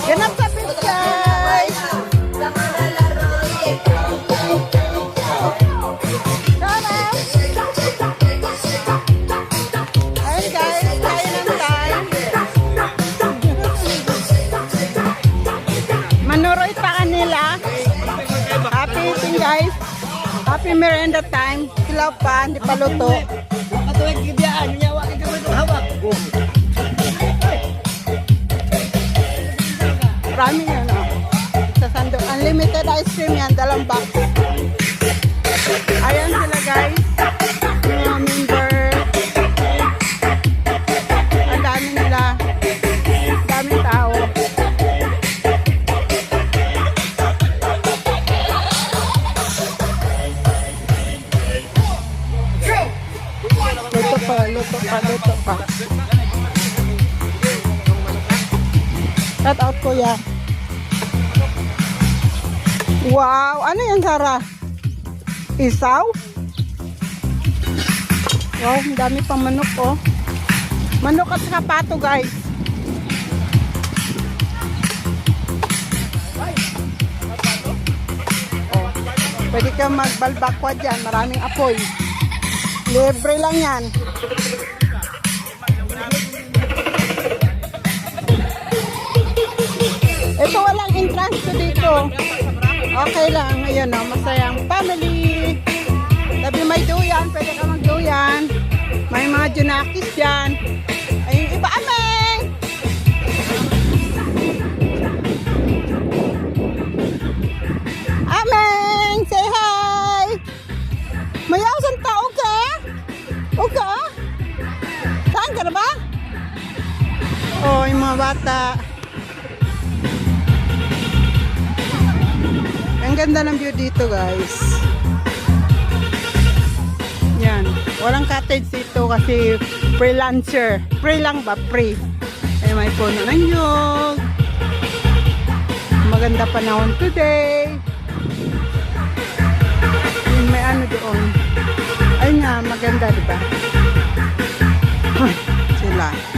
Ganap sa beach, guys. Ayun guys, tayo ng time. Manuroy pa kanila. Happy eating guys. Happy merienda time. Sila pa, hindi pa luto. Katuwag gidiyaan, nyawa ka kami itong hawak. Marami yan, oh. Sa sando. Unlimited ice cream yan, dalang box. Ayan sila guys. Mga member. Ang dami nila. Ang daming tao. Luto pa, luto pa, luto pa. Shout out kuya. Wow, ano yan Sarah? Isaw? Wow, ang dami pang manok oh. Manok at saka pato guys. Oh, pwede ka magbalbakwa dyan, maraming apoy. Libre lang yan. Ito walang entrance to dito. Okay lang. Ayun o, masayang family. Tabi may duyan, pwede ka magduyan. May mga junakis dyan. Ayun, iba ameng! Ameng! Say hi! Mayaw sa tao ka? Okay? Saan ka na ba? Oh, yung mga bata. Ang ganda ng view dito guys. Yan. Walang cottage dito kasi freelancer. Free lang ba? Free. Ay may puno ng nyug. Maganda panahon today. Yung may ano doon. Ay nga, maganda diba? Sila.